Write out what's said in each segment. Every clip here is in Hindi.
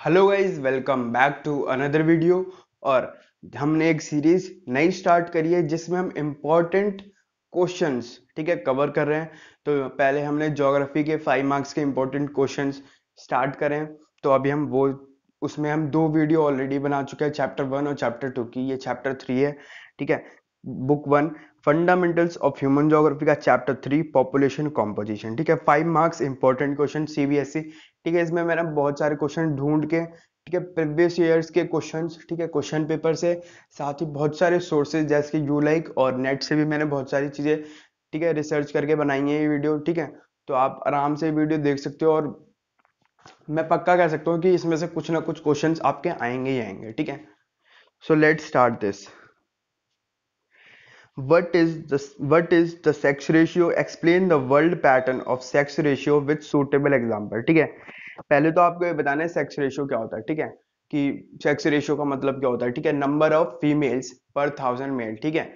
Hello guys, welcome back to another video. और हमने एक सीरीज नई स्टार्ट करी है जिसमें हम इम्पोर्टेंट क्वेश्चंस ठीक है कवर कर रहे हैं। तो पहले हमने ज्योग्राफी के 5 मार्क्स के इम्पोर्टेंट क्वेश्चंस स्टार्ट करें। तो अभी हम वो उसमें हम 2 वीडियो ऑलरेडी बना चुके हैं, चैप्टर 1 और चैप्टर 2 की। ये चैप्टर 3 है, ठीक है। Book 1 fundamentals of human geography का चैप्टर 3 पॉपुलेशन कॉम्पोजिशन, ठीक है। 5 मार्क्स इंपॉर्टेंट क्वेश्चन सीबीएसई, ठीक है। इसमें मैंने बहुत सारे क्वेश्चन ढूंढ के, ठीक है, प्रीवियस ईयर्स के क्वेश्चंस, ठीक है, क्वेश्चन पेपर से, साथ ही बहुत सारे सोर्सेज जैसे कि यूलाइक और नेट से भी मैंने बहुत सारी चीजें, ठीक है, रिसर्च करके बनाई है ये वीडियो, ठीक है। तो आप आराम से वीडियो देख सकते हो और मैं पक्का कह सकता हूँ कि इसमें से कुछ ना कुछ क्वेश्चंस आपके आएंगे ही आएंगे, ठीक है। So let's start this. What is the sex ratio? Explain the world pattern of sex ratio with suitable example, ठीक है। पहले तो आपको ये बताना है सेक्स रेशियो क्या होता है, ठीक है, कि सेक्स रेशियो का मतलब क्या होता है, ठीक है। नंबर ऑफ फीमेल्स पर 1000 मेल, ठीक है।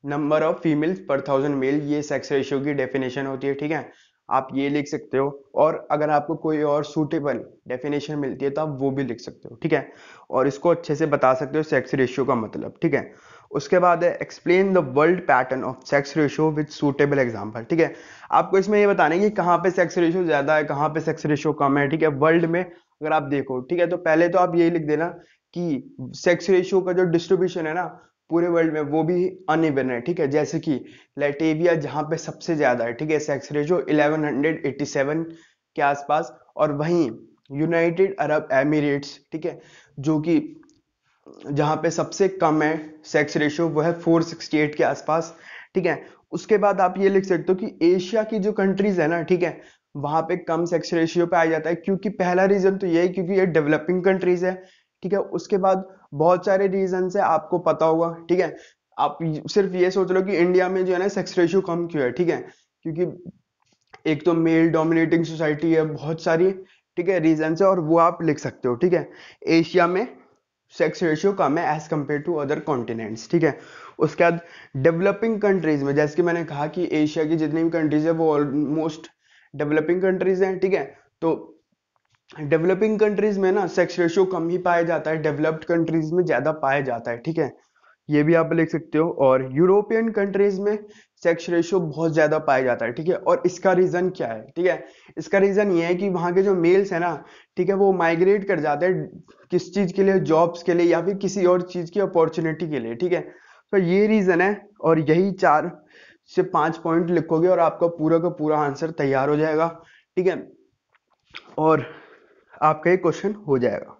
नंबर ऑफ फीमेल्स पर 1000 मेल, ये सेक्स रेशियो की डेफिनेशन होती है, ठीक है। आप ये लिख सकते हो, और अगर आपको कोई और सूटेबल डेफिनेशन मिलती है तो आप वो भी लिख सकते हो, ठीक है। और इसको अच्छे से बता सकते हो सेक्स रेशियो का मतलब, ठीक है। उसके बाद है explain the world pattern of sex ratio with suitable example, ठीक है। आपको इसमें ये बताना है कि कहाँ पे सेक्स रेशियो ज्यादा है, कहाँ पे सेक्स रेशियो कम है, ठीक है, वर्ल्ड में अगर आप देखो, ठीक है। तो पहले तो आप यही लिख देना कि सेक्स रेशियो का जो डिस्ट्रीब्यूशन है ना पूरे वर्ल्ड में, वो भी अनइवन है, ठीक है। जैसे कि लैटेविया जहाँ पे सबसे ज्यादा है, ठीक है, सेक्स रेशियो 1187 के आसपास, और वहीं यूनाइटेड अरब एमिरेट्स, ठीक है, जो कि जहां पे सबसे कम है सेक्स रेशियो, वो है 468 के आसपास, ठीक है। उसके बाद आप ये लिख सकते हो कि एशिया की जो कंट्रीज है ना, ठीक है, वहां पे कम सेक्स रेशियो पे आ जाता है, क्योंकि पहला रीजन तो ये है क्योंकि ये डेवलपिंग कंट्रीज है, ठीक है। उसके बाद बहुत सारे रीजन है, आपको पता होगा, ठीक है। आप सिर्फ ये सोच लो कि इंडिया में जो है ना सेक्स रेशियो कम क्यों है, ठीक है, क्योंकि एक तो मेल डोमिनेटिंग सोसाइटी है, बहुत सारी, ठीक है, रीजन है, और वो आप लिख सकते हो, ठीक है। एशिया में सेक्स रेशियो कम है as compare to other continents, ठीक है। उसके बाद डेवलपिंग कंट्रीज में, जैसे कि मैंने कहा कि एशिया की जितनी भी कंट्रीज है वो ऑलमोस्ट डेवलपिंग कंट्रीज हैं, ठीक है। तो डेवलपिंग कंट्रीज में ना सेक्स रेशियो कम ही पाया जाता है, डेवलप्ड कंट्रीज में ज्यादा पाया जाता है, ठीक है। ये भी आप लिख सकते हो। और यूरोपियन कंट्रीज में सेक्स रेशियो बहुत ज्यादा पाया जाता है, ठीक है। और इसका रीजन क्या है, ठीक है, इसका रीजन ये है कि वहां के जो मेल्स है ना, ठीक है, वो माइग्रेट कर जाते हैं किस चीज के लिए, जॉब्स के लिए या फिर किसी और चीज की अपॉर्चुनिटी के लिए, ठीक है। तो ये रीजन है, और यही 4 से 5 पॉइंट लिखोगे और आपका पूरा का पूरा आंसर तैयार हो जाएगा, ठीक है। और आपका ये क्वेश्चन हो जाएगा।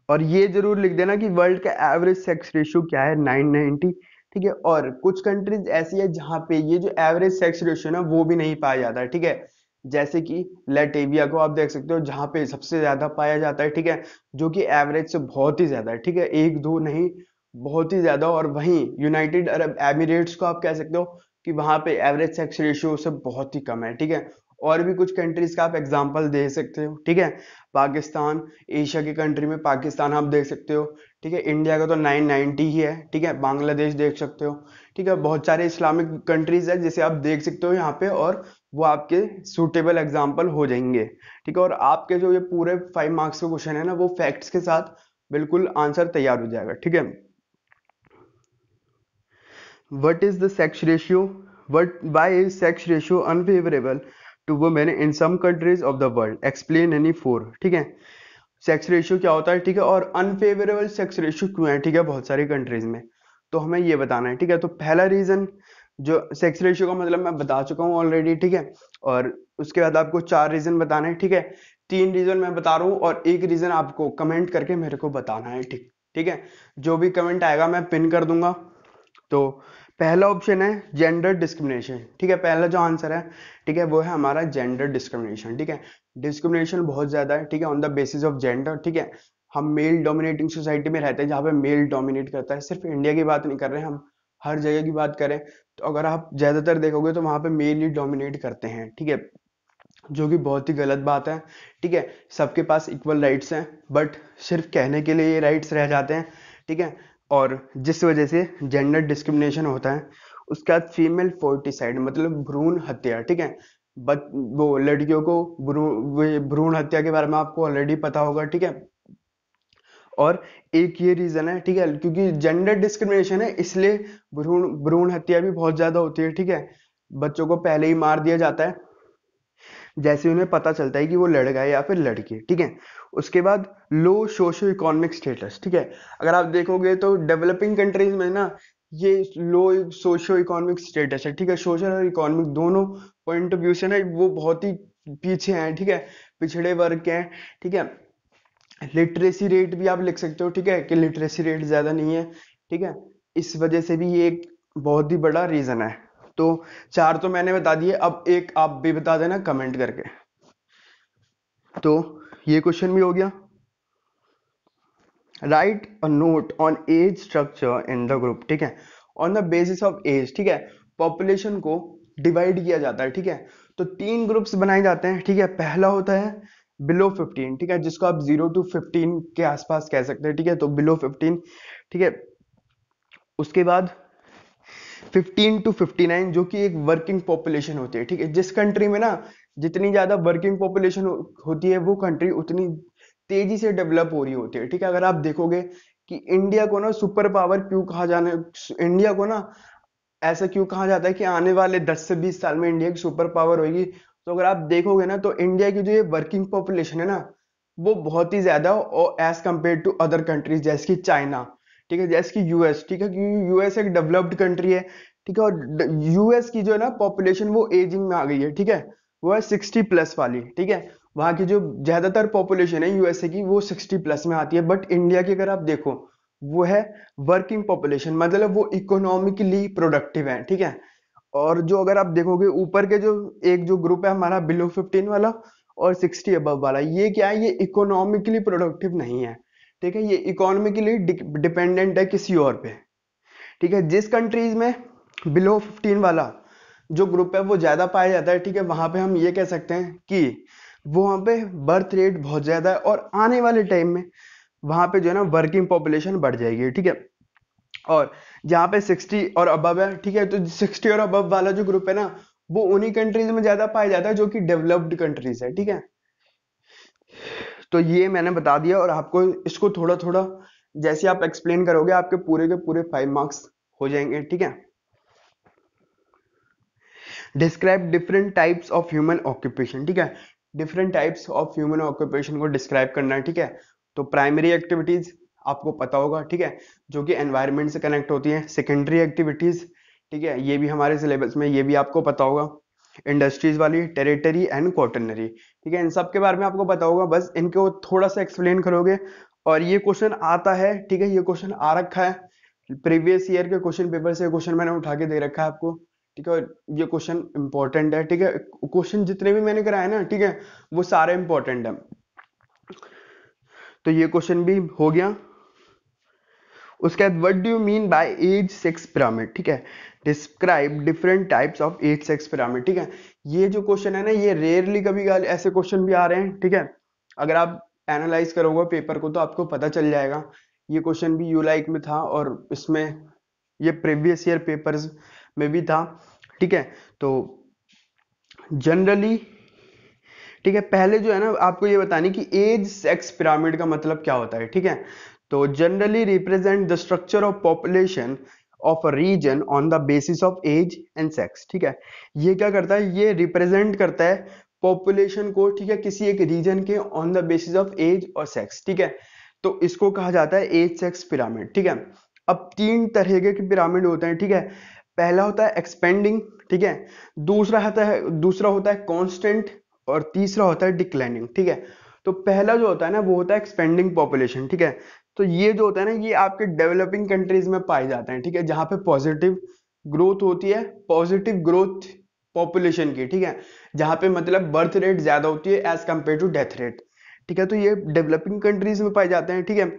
और ये जरूर लिख देना कि वर्ल्ड का एवरेज सेक्स रेशियो क्या है, 990, ठीक है। और कुछ कंट्रीज ऐसी है जहां पे ये जो एवरेज सेक्स रेशियो ना वो भी नहीं पाया जाता है, ठीक है। जैसे कि लैटेविया को आप देख सकते हो, जहां पे सबसे ज्यादा पाया जाता है, ठीक है, जो कि एवरेज से बहुत ही ज्यादा है, ठीक है, एक दो नहीं, बहुत ही ज्यादा। और वहीं यूनाइटेड अरब एमिरेट्स को आप कह सकते हो कि वहां पे एवरेज सेक्स रेशियो से बहुत ही कम है, ठीक है। और भी कुछ कंट्रीज का आप एग्जांपल दे सकते हो, ठीक है। पाकिस्तान, एशिया की कंट्री में पाकिस्तान आप देख सकते हो, ठीक है। इंडिया का तो 990 ही है, ठीक है। बांग्लादेश देख सकते हो, ठीक है। बहुत सारे इस्लामिक कंट्रीज है जिसे आप देख सकते हो यहाँ पे, और वो आपके सूटेबल एग्जाम्पल हो जाएंगे, ठीक है। और आपके जो ये पूरे 5 मार्क्स के क्वेश्चन है ना, वो फैक्ट्स के साथ बिल्कुल आंसर तैयार हो जाएगा, ठीक है। What is the sex ratio? Why is sex ratio unfavorable to women in some countries of the world? Explain any four, ठीक है। सेक्स रेशियो क्या होता है, ठीक है, और अनफेवरेबल सेक्स रेशियो क्यों है, ठीक है, बहुत सारी कंट्रीज में। तो हमें ये बताना है, ठीक है। तो पहला रीजन जो सेक्स रेशियो का मतलब मैं बता चुका हूँ ऑलरेडी, ठीक है। और उसके बाद आपको 4 रीजन बताने हैं, ठीक है। 3 रीजन मैं बता रहा हूँ और एक रीजन आपको कमेंट करके मेरे को बताना है, ठीक, ठीक है। जो भी कमेंट आएगा मैं पिन कर दूंगा। तो पहला ऑप्शन है जेंडर डिस्क्रिमिनेशन, ठीक है। पहला जो आंसर है, ठीक है, वो है हमारा जेंडर डिस्क्रिमिनेशन, ठीक है। डिस्क्रिमिनेशन बहुत ज्यादा है, ठीक है, on the basis of gender, ठीक है। हम मेल डोमिनेटिंग सोसाइटी में रहते हैं जहाँ पे मेल डोमिनेट करता है। सिर्फ इंडिया की बात नहीं कर रहे हैं हम, हर जगह की बात करें तो अगर आप ज्यादातर देखोगे तो वहां पे मेल ही डोमिनेट करते हैं, ठीक है, जो कि बहुत ही गलत बात है, ठीक है। सबके पास इक्वल राइट्स हैं, बट सिर्फ कहने के लिए ये राइट्स रह जाते हैं, ठीक है। और जिस वजह से जेंडर डिस्क्रिमिनेशन होता है। उसके बाद फीमेल फोर्टिसाइड मतलब भ्रूण हत्या, ठीक है। वो लड़कियों को भ्रूण हत्या के बारे में आपको ऑलरेडी पता होगा, ठीक है। और एक ये रीजन है, ठीक है, क्योंकि जेंडर डिस्क्रिमिनेशन है, इसलिए भ्रूण भ्रूण हत्या भी बहुत ज्यादा होती है, ठीक है। बच्चों को पहले ही मार दिया जाता है जैसे उन्हें पता चलता है कि वो लड़का है या फिर लड़की है, ठीक है। उसके बाद लो सोशो इकोनॉमिक स्टेटस, ठीक है। अगर आप देखोगे तो डेवलपिंग कंट्रीज में ना ये लो सोशो इकोनॉमिक स्टेटस है, ठीक है। सोशल और इकोनॉमिक दोनों पॉइंट ऑफ व्यू से ना वो बहुत ही पीछे हैं, ठीक है, पिछड़े वर्ग के हैं, ठीक है। लिटरेसी रेट भी आप लिख सकते हो, ठीक है, कि लिटरेसी रेट ज्यादा नहीं है, ठीक है। इस वजह से भी ये एक बहुत ही बड़ा रीजन है। तो चार तो मैंने बता दिए, अब एक आप भी बता देना कमेंट करके। तो ये क्वेश्चन भी हो गया। Write a note on age structure in the group, ठीक है। On the basis of age, ठीक है, पॉपुलेशन को डिवाइड किया जाता है, ठीक है। तो तीन ग्रुप्स बनाए जाते हैं, ठीक है। पहला होता है बिलो 15, ठीक है, जिसको आप 0 to 15 के आसपास कह सकते हैं, ठीक है, तो बिलो 15, ठीक है। उसके बाद 15 to 59 जो कि एक वर्किंग पॉपुलेशन होती है, ठीक है। जिस कंट्री में ना जितनी ज्यादा वर्किंग पॉपुलेशन होती है वो कंट्री उतनी तेजी से डेवलप हो रही होती है, ठीक है। अगर आप देखोगे कि इंडिया को ना सुपर पावर क्यों कहा जाने, इंडिया को ना ऐसा क्यों कहा जाता है कि आने वाले 10 से 20 साल में इंडिया की सुपर पावर होगी, तो अगर आप देखोगे ना तो इंडिया की जो ये वर्किंग पॉपुलेशन है ना वो बहुत ही ज्यादा और as compare to other countries जैसे कि चाइना, ठीक है, जैसे कि यूएस, ठीक है, क्योंकि यूएस एक डेवलप्ड कंट्री है, ठीक है। और यूएस की जो है ना पॉपुलेशन वो एजिंग में आ गई है, ठीक है, वो है 60+ वाली, ठीक है। वहां की जो ज्यादातर पॉपुलेशन है यूएसए की वो 60+ में आती है, बट इंडिया की अगर आप देखो वो है वर्किंग पॉपुलेशन, मतलब वो इकोनॉमिकली प्रोडक्टिव है, ठीक है। और जो अगर आप देखोगे ऊपर के जो एक जो ग्रुप है हमारा बिलो 15 वाला और 60 अबव वाला, ये क्या है, ये इकोनॉमिकली प्रोडक्टिव नहीं है, ठीक है। ये इकोनॉमिकली डिपेंडेंट है किसी और पे, ठीक है। जिस कंट्रीज में बिलो 15 वाला जो ग्रुप है वो ज्यादा पाया जाता है, ठीक है, वहां पे हम ये कह सकते हैं कि वो वहां पे बर्थ रेट बहुत ज्यादा है और आने वाले टाइम में वहां पे जो है ना वर्किंग पॉपुलेशन बढ़ जाएगी, ठीक है। और जहाँ पे 60 और अबव है, ठीक है, तो 60 और अबव वाला जो ग्रुप है ना वो उन्हीं कंट्रीज में ज्यादा पाया जाता है जो कि डेवलप्ड कंट्रीज है, ठीक है। तो ये मैंने बता दिया और आपको इसको थोड़ा थोड़ा जैसे आप एक्सप्लेन करोगे आपके पूरे के पूरे 5 मार्क्स हो जाएंगे, ठीक है। Describe different types of human occupation, ठीक है। Different types of human occupation को डिस्क्राइब करना है, ठीक है। तो प्राइमरी एक्टिविटीज आपको पता होगा, ठीक है, जो कि एनवायरनमेंट से कनेक्ट होती है। सेकेंडरी एक्टिविटीज, ठीक है, ये भी हमारे सिलेबस में, ये भी आपको पता होगा। इंडस्ट्रीज वाली, टेरिटरी एंड क्वाटरनरी, ठीक है, इन सब के बारे में आपको पता होगा, बस इनको थोड़ा सा एक्सप्लेन करोगे। और ये क्वेश्चन आता है, ठीक है, ये क्वेश्चन आ रखा है प्रीवियस ईयर के क्वेश्चन पेपर से, क्वेश्चन मैंने उठा के दे रखा है आपको, ठीक है। और ये क्वेश्चन इंपॉर्टेंट है, ठीक है। क्वेश्चन जितने भी मैंने कराए ना, ठीक है, वो सारे इंपॉर्टेंट है। तो ये क्वेश्चन भी हो गया। उसके बाद what do you mean by age sex pyramid, ठीक है। Describe different types of age sex pyramid, ठीक है। ये जो क्वेश्चन है ना ये रेयरली कभी ऐसे क्वेश्चन भी आ रहे हैं, ठीक है। अगर आप एनालाइज करोगे पेपर को तो आपको पता चल जाएगा। ये क्वेश्चन भी यू लाइक में था और इसमें ये प्रीवियस ईयर पेपर्स में भी था, ठीक है। तो जनरली, ठीक है, पहले जो है ना आपको ये बतानी कि एज सेक्स पिरामिड का मतलब क्या होता है, ठीक है। तो generally represent the structure of population of a region on the basis of age and sex, ठीक है। ये क्या करता है, ये रिप्रेजेंट करता है पॉपुलेशन को, ठीक है, किसी एक रीजन के on the basis of age और सेक्स, ठीक है। तो इसको कहा जाता है एज सेक्स पिरामिड, ठीक है। अब तीन तरह के पिरामिड होते हैं, ठीक है। पहला होता है एक्सपेंडिंग, ठीक है। दूसरा होता है कांस्टेंट और तीसरा होता है डिक्लाइनिंग, ठीक है। तो पहला जो होता है ना वो होता है एक्सपेंडिंग पॉपुलेशन, ठीक है। तो ये जो होता है ना ये आपके डेवलपिंग कंट्रीज में पाए जाते हैं, ठीक है, जहां पे पॉजिटिव ग्रोथ होती है, पॉजिटिव ग्रोथ पॉपुलेशन की, ठीक है, जहां पे मतलब बर्थ रेट ज्यादा होती है as compare to death rate, ठीक है। तो ये डेवलपिंग कंट्रीज में पाए जाते हैं, ठीक है।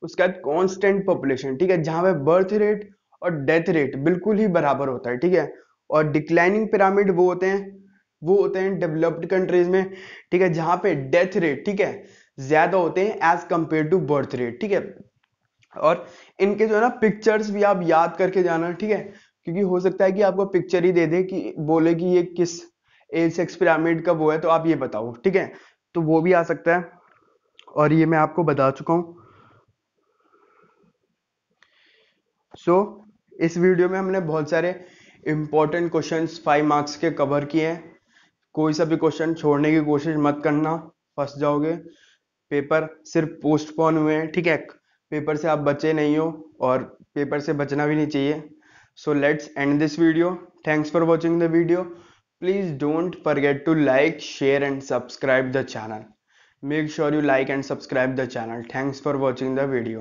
उसके बाद कांस्टेंट पॉपुलेशन, ठीक है, जहां पे बर्थ रेट और डेथ रेट बिल्कुल ही बराबर होता है, ठीक है। और डिक्लाइनिंग पिरामिड वो होते हैं डेवलप्ड कंट्रीज में, ठीक है, जहां पे डेथ रेट, ठीक है, ज्यादा होते हैं as compare to birth rate, ठीक है। और इनके जो है ना पिक्चर्स भी आप याद करके जाना, ठीक है, क्योंकि हो सकता है कि आपको पिक्चर ही दे दे कि बोले कि ये किस ए सिक्स पिरामिड का वो है, तो आप ये बताओ, ठीक है। तो वो भी आ सकता है, और ये मैं आपको बता चुका हूँ। सो इस वीडियो में हमने बहुत सारे इंपॉर्टेंट क्वेश्चंस 5 मार्क्स के कवर किए हैं। कोई सा भी क्वेश्चन छोड़ने की कोशिश मत करना, फंस जाओगे। पेपर सिर्फ पोस्टपोन हुए हैं, ठीक है। पेपर से आप बचे नहीं हो, और पेपर से बचना भी नहीं चाहिए। So let's end this video. Thanks for watching the video. Please don't forget to like, share and subscribe the channel. Make sure you like and subscribe the channel. Thanks for watching the video.